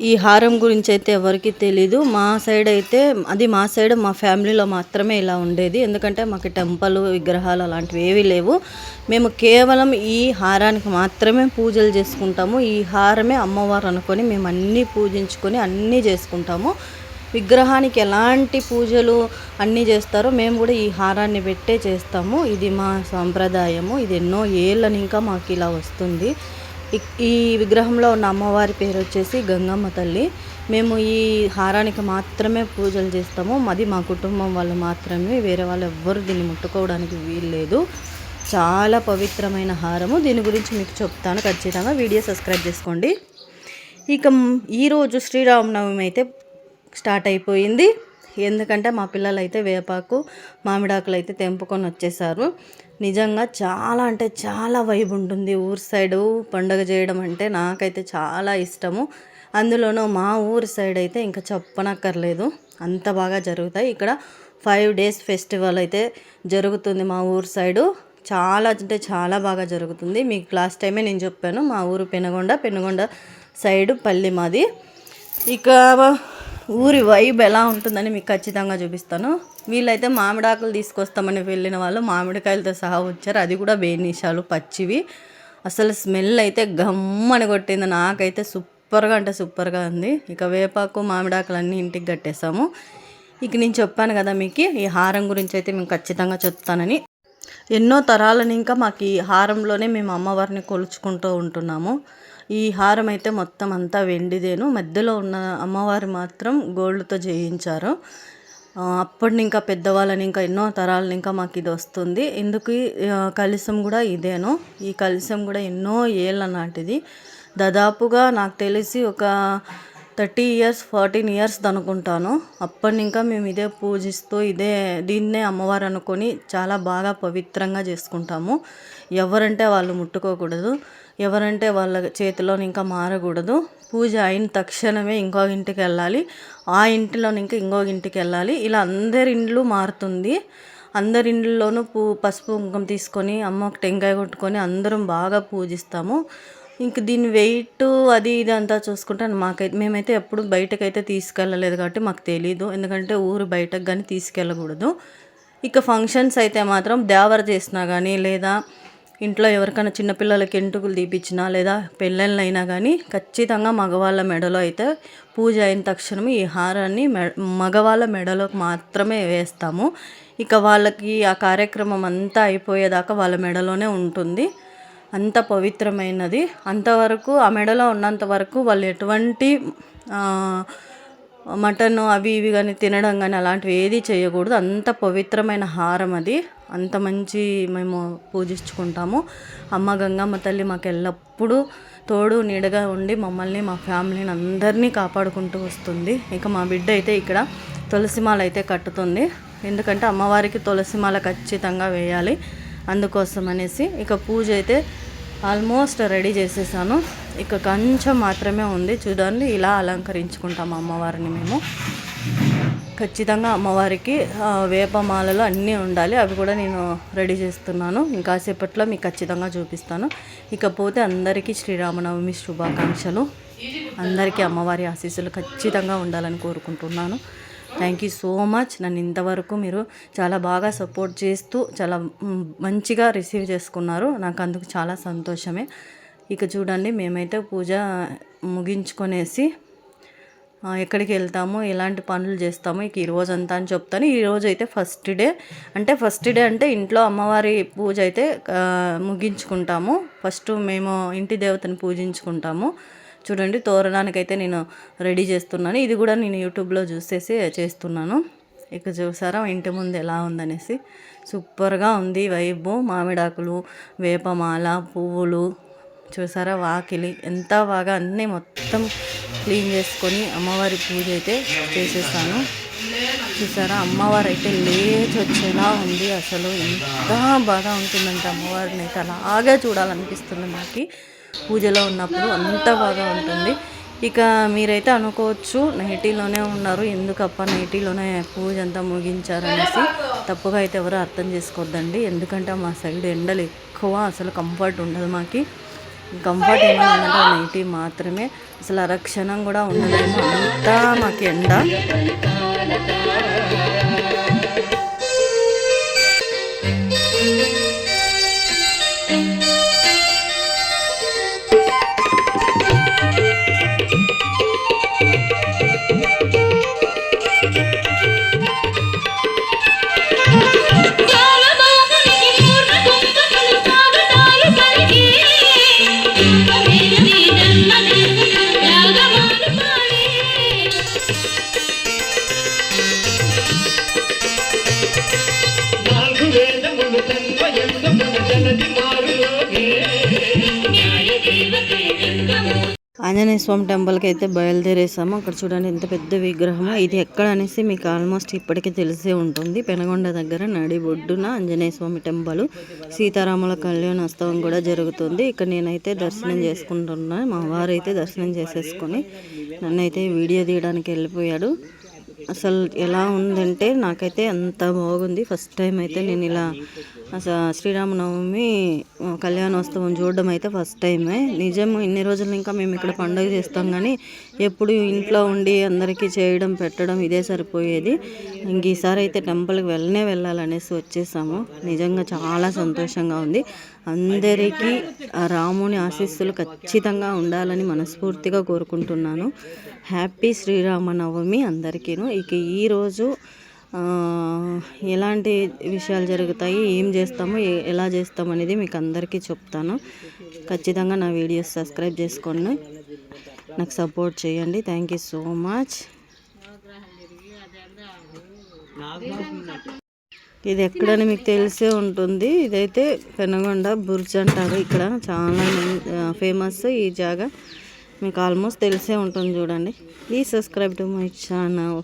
ఈ హారం గురించి అయితే ఎవరికీ తెలీదు. మా సైడ్ అయితే మా సైడ్ మా ఫ్యామిలీలో మాత్రమే ఇలా ఉండేది. ఎందుకంటే మాకు టెంపుల్, విగ్రహాలు అలాంటివి ఏవీ లేవు. మేము కేవలం ఈ హారానికి మాత్రమే పూజలు చేసుకుంటాము. ఈ హారమే అమ్మవారు అనుకొని మేము అన్నీ పూజించుకొని అన్నీ చేసుకుంటాము. విగ్రహానికి ఎలాంటి పూజలు అన్నీ చేస్తారో మేము కూడా ఈ హారాన్ని పెట్టే చేస్తాము. ఇది మా సాంప్రదాయము. ఇది ఎన్నో ఏళ్ళని ఇంకా మాకు ఇలా వస్తుంది. ఈ విగ్రహంలో ఉన్న అమ్మవారి పేరు వచ్చేసి గంగమ్మ తల్లి. మేము ఈ హారానికి మాత్రమే పూజలు చేస్తాము. అది మా కుటుంబం వాళ్ళు మాత్రమే, వేరే వాళ్ళు ఎవ్వరు దీన్ని ముట్టుకోవడానికి వీల్లేదు. చాలా పవిత్రమైన హారము. దీని గురించి మీకు చెప్తాను ఖచ్చితంగా. వీడియో సబ్స్క్రైబ్ చేసుకోండి. ఇక ఈరోజు శ్రీరామనవమి అయితే స్టార్ట్ అయిపోయింది. ఎందుకంటే మా పిల్లలు అయితే వేపాకు, మామిడాకులు అయితే తెంపుకొని వచ్చేసారు. నిజంగా చాలా అంటే చాలా వైబ్ ఉంటుంది. ఊరు సైడు పండుగ చేయడం అంటే నాకైతే చాలా ఇష్టము. అందులోనూ మా ఊరి సైడ్ అయితే ఇంకా చెప్పనక్కర్లేదు, అంత బాగా జరుగుతాయి. ఇక్కడ 5 days ఫెస్టివల్ అయితే జరుగుతుంది మా ఊరు సైడు. చాలా అంటే చాలా బాగా జరుగుతుంది. మీకు లాస్ట్ టైమే నేను చెప్పాను, మా ఊరు పెనుగొండ సైడు పల్లి మాది. ఇక ఊరి వైబ్ ఎలా ఉంటుందని మీకు ఖచ్చితంగా చూపిస్తాను. వీళ్ళైతే మామిడాకులు తీసుకొస్తామని వెళ్ళిన వాళ్ళు మామిడికాయలతో సహా వచ్చారు. అది కూడా బేనిషాలు పచ్చివి. అసలు స్మెల్ అయితే గమ్మని కొట్టింది. నాకైతే సూపర్గా అంటే సూపర్గా ఉంది. ఇక వేపాకు, మామిడాకులు అన్నీ ఇంటికి కట్టేసాము. ఇక నేను చెప్పాను కదా మీకు ఈ హారం గురించి అయితే మేము ఖచ్చితంగా చెప్తానని. ఎన్నో తరాలని ఇంకా మాకు ఈ హారంలోనే మేము అమ్మవారిని కొలుచుకుంటూ ఉంటున్నాము. ఈ హారం అయితే మొత్తం అంతా వెండిదేను. మధ్యలో ఉన్న అమ్మవారు మాత్రం గోల్డ్తో చేయించారు. అప్పటిని ఇంకా పెద్దవాళ్ళని ఇంకా ఎన్నో తరాలని ఇంకా మాకు ఇది వస్తుంది. ఎందుకు కలశం కూడా ఇదేను. ఈ కలశం కూడా ఎన్నో ఏళ్ళ నాటిది. దాదాపుగా నాకు తెలిసి ఒక 30 years 14 years అనుకుంటాను. అప్పటి ఇంకా మేము ఇదే పూజిస్తూ దీన్నే అమ్మవారు అనుకొని చాలా బాగా పవిత్రంగా చేసుకుంటాము. ఎవరంటే వాళ్ళు ముట్టుకోకూడదు, ఎవరంటే వాళ్ళ చేతిలో ఇంకా మారకూడదు. పూజ అయిన తక్షణమే ఇంకో ఇంటికి వెళ్ళాలి, ఆ ఇంటిలో ఇంకా ఇంకో ఇంటికి వెళ్ళాలి. ఇలా అందరి ఇండ్లు మారుతుంది. అందరి ఇండ్లలోనూ పసుపు కుంకుమ తీసుకొని అమ్మకు టెంకాయ కొట్టుకొని అందరం బాగా పూజిస్తాము. ఇంక దీని వెయిట్ అది ఇది అంతా చూసుకుంటే మేమైతే ఎప్పుడు బయటకైతే తీసుకెళ్ళలేదు కాబట్టి మాకు తెలీదు. ఎందుకంటే ఊరు బయటకు కానీ తీసుకెళ్ళకూడదు. ఇక ఫంక్షన్స్ అయితే మాత్రం దేవర చేసినా కానీ, లేదా ఇంట్లో ఎవరికైనా చిన్నపిల్లలకి ఎంటుకలు తీపిచ్చినా, లేదా పెళ్ళిళ్ళైనా కానీ ఖచ్చితంగా మగవాళ్ళ మెడలో అయితే పూజ అయిన తక్షణం ఈ హారాన్ని మగవాళ్ళ మెడలోకి మాత్రమే వేస్తాము. ఇక వాళ్ళకి ఆ కార్యక్రమం అంతా అయిపోయేదాకా వాళ్ళ మెడలోనే ఉంటుంది. అంత పవిత్రమైనది. అంతవరకు ఆ మెడలో ఉన్నంత వరకు వాళ్ళు ఎటువంటి మటన్ అవి ఇవి కానీ తినడం కానీ అలాంటివి ఏది చేయకూడదు. అంత పవిత్రమైన హారం అది. అంత మంచి మేము పూజించుకుంటాము. అమ్మ గంగమ్మ తల్లి మాకు ఎల్లప్పుడూ తోడు నీడగా ఉండి మమ్మల్ని, మా ఫ్యామిలీని అందరినీ కాపాడుకుంటూ వస్తుంది. ఇక మా బిడ్డ అయితే ఇక్కడ తులసిమాల అయితే కట్టుతుంది. ఎందుకంటే అమ్మవారికి తులసిమాల ఖచ్చితంగా వేయాలి. అందుకోసం అనేసి ఇక పూజ అయితే ఆల్మోస్ట్ రెడీ చేసేసాను. ఇక కొంచెం మాత్రమే ఉంది. చూడండి, ఇలా అలంకరించుకుంటాము అమ్మవారిని మేము. ఖచ్చితంగా అమ్మవారికి వేపమాలలు అన్నీ ఉండాలి. అవి కూడా నేను రెడీ చేస్తున్నాను. ఇంకాసేపట్లో మీకు ఖచ్చితంగా చూపిస్తాను. ఇకపోతే అందరికీ శ్రీరామనవమి శుభాకాంక్షలు. అందరికీ అమ్మవారి ఆశీస్సులు ఖచ్చితంగా ఉండాలని కోరుకుంటున్నాను. Thank you so much. నన్ను ఇంతవరకు మీరు చాలా బాగా సపోర్ట్ చేస్తూ చాలా మంచిగా రిసీవ్ చేసుకున్నారు. నాకు అందుకు చాలా సంతోషమే. ఇక చూడండి, మేమైతే పూజ ముగించుకొనేసి ఎక్కడికి వెళ్తాము, ఎలాంటి పనులు చేస్తాము ఇక ఈరోజు అంతా అని చెప్తాను. ఈరోజు అయితే ఫస్ట్ డే అంటే ఇంట్లో అమ్మవారి పూజ అయితే ముగించుకుంటాము. ఫస్ట్ మేము ఇంటి దేవతని పూజించుకుంటాము. చూడండి, తోరణానికైతే నేను రెడీ చేస్తున్నాను. ఇది కూడా నేను యూట్యూబ్లో చూసేసి చేస్తున్నాను. ఇక చూసారా ఇంటి ముందు ఎలా ఉందనేసి. సూపర్గా ఉంది వైబు. మామిడాకులు, వేపమాల, పువ్వులు చూసారా, వాకిలి ఎంత బాగా అన్నీ మొత్తం క్లీన్ చేసుకొని అమ్మవారి పూజ అయితే చేసేసాను. చూసారా, అమ్మవారు అయితే లేచి వచ్చేలా ఉంది. అసలు ఎంత బాగా ఉంటుందంటే అమ్మవారిని అయితే అలాగే చూడాలనిపిస్తుంది నాకు. పూజలో ఉన్నప్పుడు అంత బాగా ఉంటుంది. ఇక మీరైతే అనుకోవచ్చు, నైటీలోనే ఉన్నారు, ఎందుకప్ప నైటీలోనే పూజ అంతా ముగించారనేసి. తప్పుగా అయితే ఎవరు అర్థం చేసుకోవద్దండి. ఎందుకంటే మా సైడ్ ఎండలు ఎక్కువ, అసలు కంఫర్ట్ ఉండదు మాకు. కంఫర్ట్ ఏమైనా ఉందంటే నైటీ మాత్రమే, అసలు అరక్షణం కూడా ఉండలేము, అంతా మాకు ఎండ. ఆంజనేయ స్వామి టెంపుల్కి అయితే బయలుదేరేసాము. అక్కడ చూడండి ఎంత పెద్ద విగ్రహము. ఇది ఎక్కడ అనేసి మీకు ఆల్మోస్ట్ ఇప్పటికే తెలిసే ఉంటుంది. పెనగొండ దగ్గర నడి ఒడ్డున ఆంజనేయ స్వామి టెంపుల్. సీతారాముల కళ్యాణోత్సవం కూడా జరుగుతుంది. ఇక్కడ నేనైతే దర్శనం చేసుకుంటున్నా. మా వారు అయితే దర్శనం చేసేసుకొని నన్నైతే వీడియో తీయడానికి వెళ్ళిపోయాడు. అసలు ఎలా ఉందంటే నాకైతే అంత బాగుంది. ఫస్ట్ టైం అయితే నేను ఇలా శ్రీరామనవమి కళ్యాణోత్సవం చూడడం అయితే ఫస్ట్ టైమే. నిజము ఇన్ని రోజులు ఇంకా మేము ఇక్కడ పండుగ చేస్తాం కానీ ఎప్పుడు ఇంట్లో ఉండి అందరికీ చేయడం పెట్టడం ఇదే సరిపోయేది. ఇంక ఈసారి అయితే టెంపుల్కి వెళ్ళాలనేసి వచ్చేసాము. నిజంగా చాలా సంతోషంగా ఉంది. అందరికీ ఆ రాముని ఆశీస్సులు ఖచ్చితంగా ఉండాలని మనస్ఫూర్తిగా కోరుకుంటున్నాను. హ్యాపీ శ్రీరామనవమి అందరికీను. ఇక ఈరోజు ఎలాంటి విషయాలు జరుగుతాయి, ఏం చేస్తాము, ఎలా చేస్తాము అనేది మీకు అందరికీ చెప్తాను. ఖచ్చితంగా నా వీడియోస్ సబ్స్క్రైబ్ చేసుకోండి, నాకు సపోర్ట్ చేయండి. Thank you so much. ఇది ఎక్కడని మీకు తెలిసే ఉంటుంది. ఇదైతే పెనగొండ బుర్జ్ అంటారు. ఇక్కడ చాలా ఫేమస్ ఈ జాగా, మీకు ఆల్మోస్ట్ తెలిసే ఉంటుంది. చూడండి. Please subscribe to my channel.